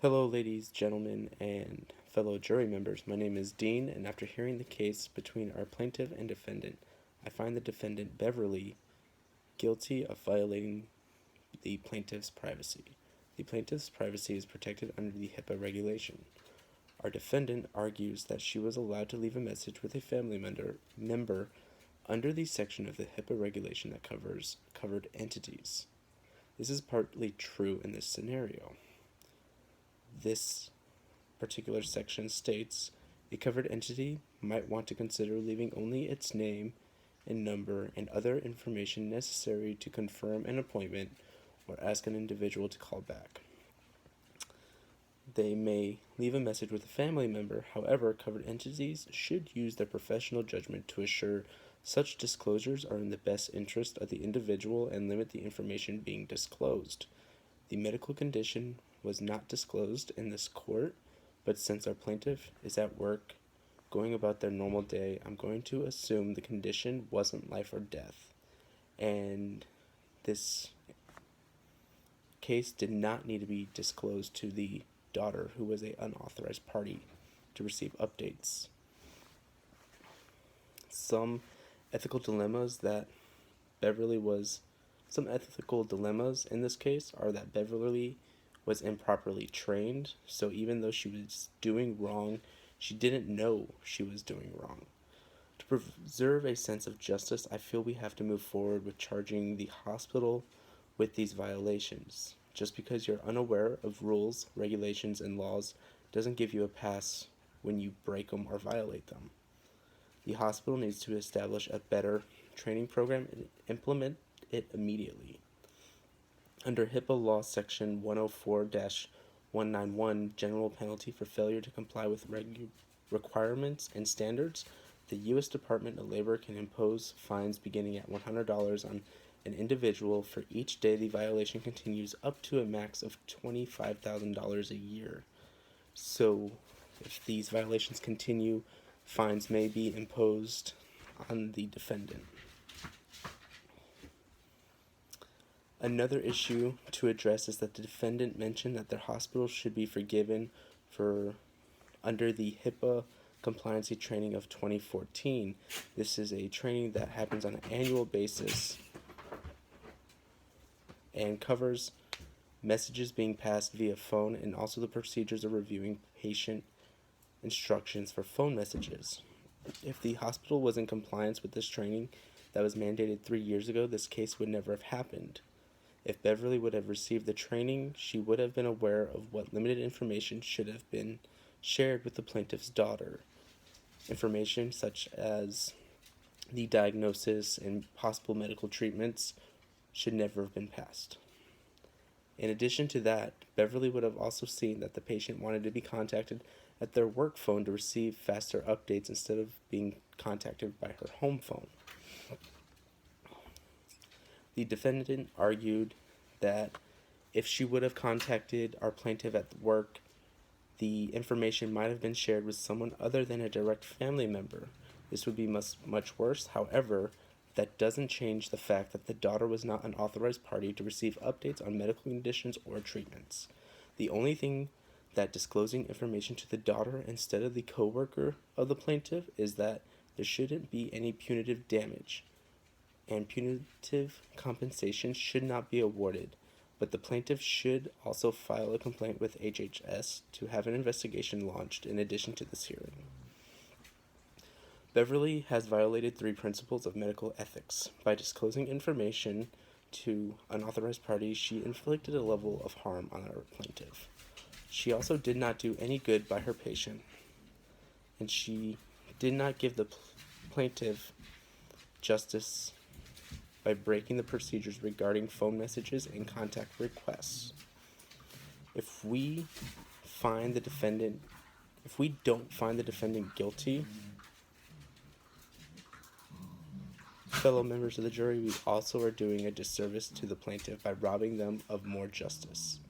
Hello, ladies, gentlemen, and fellow jury members. My name is Dean, and after hearing the case between our plaintiff and defendant, I find the defendant, Beverly, guilty of violating the plaintiff's privacy. The plaintiff's privacy is protected under the HIPAA regulation. Our defendant argues that she was allowed to leave a message with a family member under the section of the HIPAA regulation that covers covered entities. This is partly true in this scenario. This particular section states a covered entity might want to consider leaving only its name and number and other information necessary to confirm an appointment or ask an individual to call back. They may leave a message with a family member. However, covered entities should use their professional judgment to assure such disclosures are in the best interest of the individual and limit the information being disclosed. The medical condition was not disclosed in this court, but since our plaintiff is at work going about their normal day, I'm going to assume the condition wasn't life or death. And this case did not need to be disclosed to the daughter, who was an unauthorized party to receive updates. Some ethical dilemmas in this case are that Beverly was improperly trained, so even though she was doing wrong, she didn't know she was doing wrong. To preserve a sense of justice, I feel we have to move forward with charging the hospital with these violations. Just because you're unaware of rules, regulations, and laws doesn't give you a pass when you break them or violate them. The hospital needs to establish a better training program and implement it immediately. Under HIPAA Law Section 104-191, General Penalty for Failure to Comply with Requirements and Standards, the U.S. Department of Labor can impose fines beginning at $100 on an individual for each day the violation continues, up to a max of $25,000 a year. So, if these violations continue, fines may be imposed on the defendant. Another issue to address is that the defendant mentioned that their hospital should be forgiven for under the HIPAA compliancy training of 2014. This is a training that happens on an annual basis and covers messages being passed via phone and also the procedures of reviewing patient instructions for phone messages. If the hospital was in compliance with this training that was mandated 3 years ago, this case would never have happened. If Beverly would have received the training, she would have been aware of what limited information should have been shared with the plaintiff's daughter. Information such as the diagnosis and possible medical treatments should never have been passed. In addition to that, Beverly would have also seen that the patient wanted to be contacted at their work phone to receive faster updates instead of being contacted by her home phone. The defendant argued that if she would have contacted our plaintiff at work, the information might have been shared with someone other than a direct family member. This would be much worse. However, that doesn't change the fact that the daughter was not an authorized party to receive updates on medical conditions or treatments. The only thing that disclosing information to the daughter instead of the coworker of the plaintiff is that there shouldn't be any punitive damage, and punitive compensation should not be awarded, but the plaintiff should also file a complaint with HHS to have an investigation launched in addition to this hearing. Beverly has violated 3 principles of medical ethics. By disclosing information to unauthorized parties, she inflicted a level of harm on our plaintiff. She also did not do any good by her patient, and she did not give the plaintiff justice by breaking the procedures regarding phone messages and contact requests. If we don't find the defendant guilty, fellow members of the jury, we also are doing a disservice to the plaintiff by robbing them of more justice.